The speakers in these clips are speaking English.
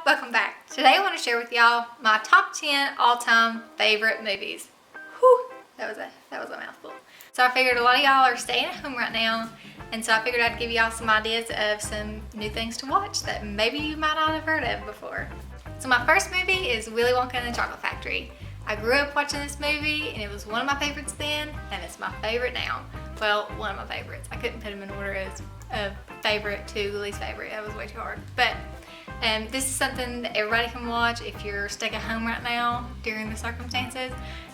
welcome back. Today I want to share with y'all my top 10 all-time favorite movies. Whew, that was a mouthful. So I figured a lot of y'all are staying at home right now, and so I figured I'd give y'all some ideas of some new things to watch that maybe you might not have heard of before. So my first movie is Willy Wonka and the Chocolate Factory. I grew up watching this movie and it was one of my favorites then, and it's my favorite now. Well, one of my favorites. I couldn't put them in order as a favorite to least favorite. That was way too hard. But this is something that everybody can watch if you're stuck at home right now during the circumstances.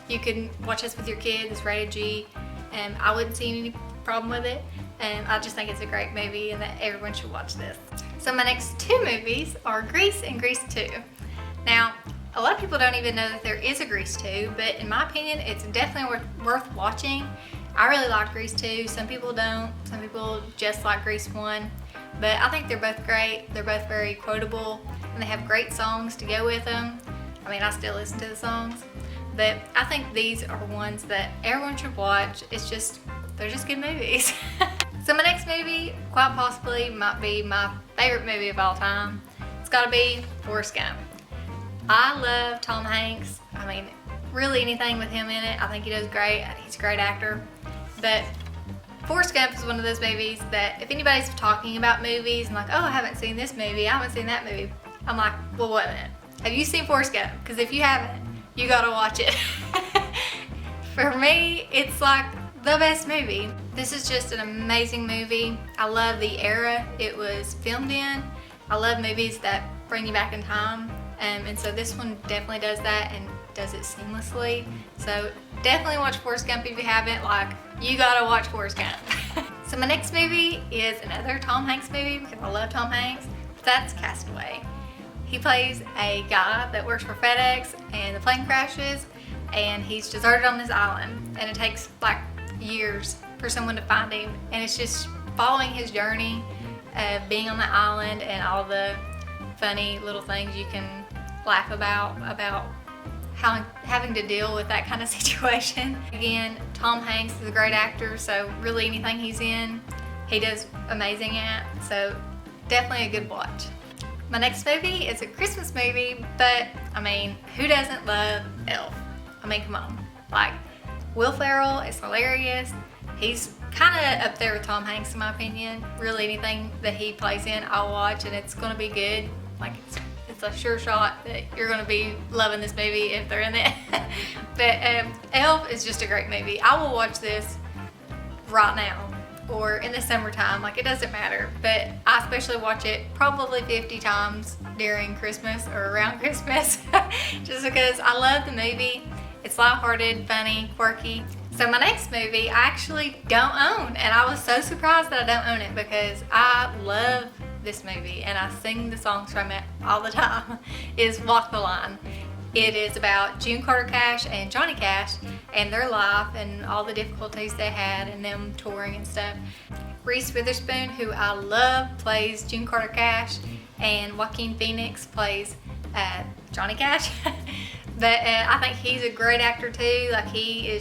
You can watch this with your kids. It's rated G. I wouldn't see any problem with it. I just think it's a great movie and that everyone should watch this. So my next two movies are Grease and Grease 2. Now, a lot of people don't even know that there is a Grease 2, but in my opinion, it's definitely worth watching. I really like Grease 2. Some people don't. Some people just like Grease 1. But I think they're both great. They're both very quotable, and they have great songs to go with them. I mean, I still listen to the songs. But I think these are ones that everyone should watch. They're just good movies. So my next movie, quite possibly, might be my favorite movie of all time. It's gotta be Forrest Gump. I love Tom Hanks. I mean, really anything with him in it, I think he does great. He's a great actor. But Forrest Gump is one of those movies that if anybody's talking about movies and like, oh, I haven't seen this movie, I haven't seen that movie, I'm like, well, wait a minute. Have you seen Forrest Gump? Because if you haven't, you gotta watch it. For me, it's like the best movie. This is just an amazing movie. I love the era it was filmed in. I love movies that bring you back in time. And so this one definitely does that and does it seamlessly. So definitely watch Forrest Gump if you haven't. Like, you gotta watch Forrest Gump. So my next movie is another Tom Hanks movie because I love Tom Hanks. That's Castaway. He plays a guy that works for FedEx and the plane crashes and he's deserted on this island, and it takes like years for someone to find him, and it's just following his journey of being on the island and all the funny little things you can laugh about how having to deal with that kind of situation. Again, Tom Hanks is a great actor, so really anything he's in, he does amazing at, so definitely a good watch. My next movie is a Christmas movie, but I mean, who doesn't love Elf? I mean, come on. Like, Will Ferrell is hilarious. He's kind of up there with Tom Hanks in my opinion. Really anything that he plays in, I'll watch, and it's gonna be good. Like, it's a sure shot that you're gonna be loving this movie if they're in it. But Elf is just a great movie. I will watch this right now or in the summertime, like it doesn't matter. But I especially watch it probably 50 times during Christmas or around Christmas just because I love the movie. It's lighthearted, funny, quirky. So my next movie I actually don't own, and I was so surprised that I don't own it because I love this movie and I sing the songs from it all the time, is Walk the Line. It is about June Carter Cash and Johnny Cash and their life and all the difficulties they had and them touring and stuff. Reese Witherspoon, who I love, plays June Carter Cash, and Joaquin Phoenix plays Johnny Cash. But I think he's a great actor too. Like, he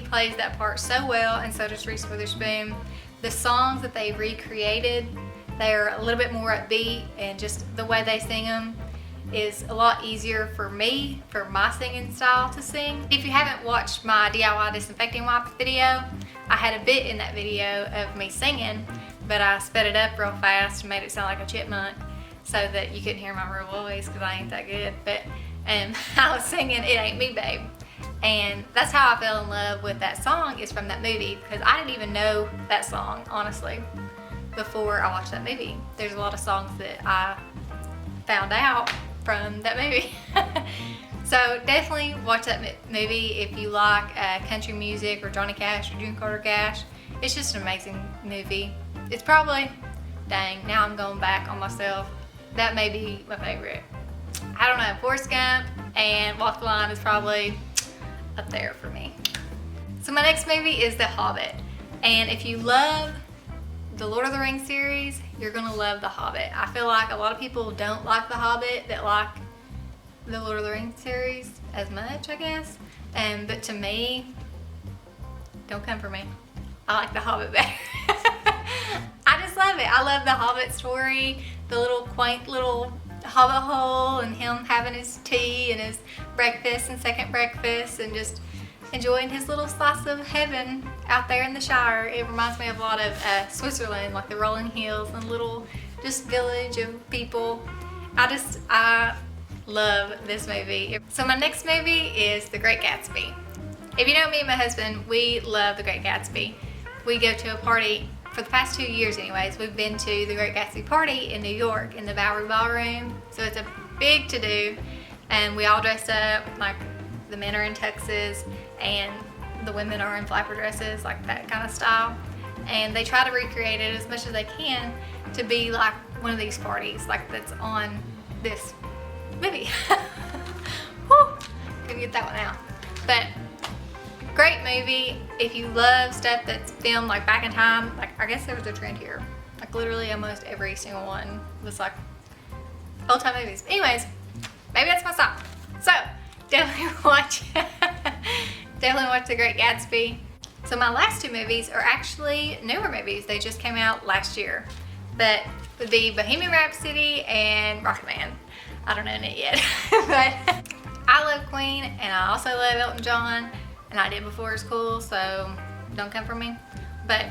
plays that part so well, and so does Reese Witherspoon. The songs that they recreated, they're a little bit more upbeat, and just the way they sing them is a lot easier for me, for my singing style to sing. If you haven't watched my DIY disinfecting wipes video, I had a bit in that video of me singing, but I sped it up real fast and made it sound like a chipmunk so that you couldn't hear my real voice because I ain't that good. But I was singing It Ain't Me, Babe. And that's how I fell in love with that song, is from that movie, because I didn't even know that song, honestly, before I watched that movie. There's a lot of songs that I found out from that movie. So definitely watch that movie if you like country music or Johnny Cash or June Carter Cash. It's just an amazing movie. It's probably, dang, now I'm going back on myself, that may be my favorite. I don't know, Forrest Gump and Walk the Line is probably up there for me. So my next movie is The Hobbit. And if you love the Lord of the Rings series, you're gonna love The Hobbit. I feel like a lot of people don't like The Hobbit that like the Lord of the Rings series as much, I guess. But to me, don't come for me. I like The Hobbit better. I just love it. I love the Hobbit story, the little quaint little Hobbit hole and him having his tea and his breakfast and second breakfast and just enjoying his little slice of heaven out there in the Shire. It reminds me of a lot of Switzerland, like the rolling hills and little just village of people. I love this movie. So my next movie is The Great Gatsby. If you know me and my husband, we love The Great Gatsby. We go to a party, for the past 2 years anyways, we've been to the Great Gatsby party in New York in the Bowery Ballroom. So it's a big to-do, and we all dress up, like the men are in tuxes and the women are in flapper dresses, like that kind of style. And they try to recreate it as much as they can to be like one of these parties, like that's on this movie. Woo! Couldn't get that one out. But great movie. If you love stuff that's filmed like back in time, like I guess there was a trend here. Like literally almost every single one was like old time movies. Anyways, maybe that's my style. So definitely watch The Great Gatsby. So my last two movies are actually newer movies. They just came out last year. But would be Bohemian Rhapsody and Rocketman. I don't own it yet. But I love Queen and I also love Elton John. And I did before it was cool, so don't come for me. But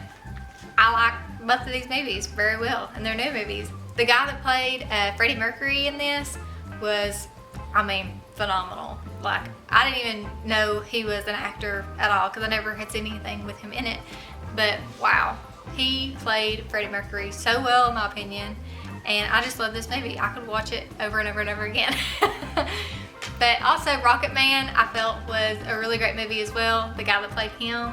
I like both of these movies very well, and they're new movies. The guy that played Freddie Mercury in this was, I mean, phenomenal. Like, I didn't even know he was an actor at all because I never had seen anything with him in it. But wow, he played Freddie Mercury so well in my opinion, and I just love this movie. I could watch it over and over and over again. But also Rocketman I felt was a really great movie as well. The guy that played him,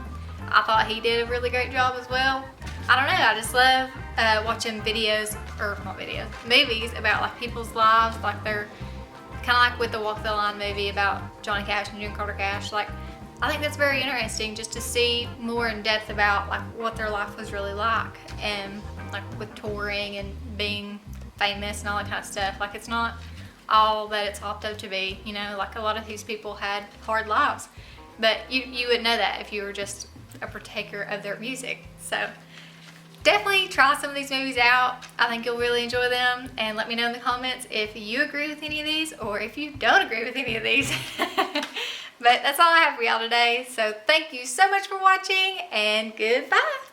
I thought he did a really great job as well. I don't know, I just love watching movies about like people's lives. Like they're kind of like with the Walk the Line movie about Johnny Cash and June Carter Cash. Like I think that's very interesting just to see more in depth about like what their life was really like, and like with touring and being famous and all that kind of stuff. Like it's not all that it's hopped up to be, you know, like a lot of these people had hard lives, but you would know that if you were just a partaker of their music. So definitely try some of these movies out. I think you'll really enjoy them, and let me know in the comments if you agree with any of these or if you don't agree with any of these. But that's all I have for y'all today, so thank you so much for watching and goodbye.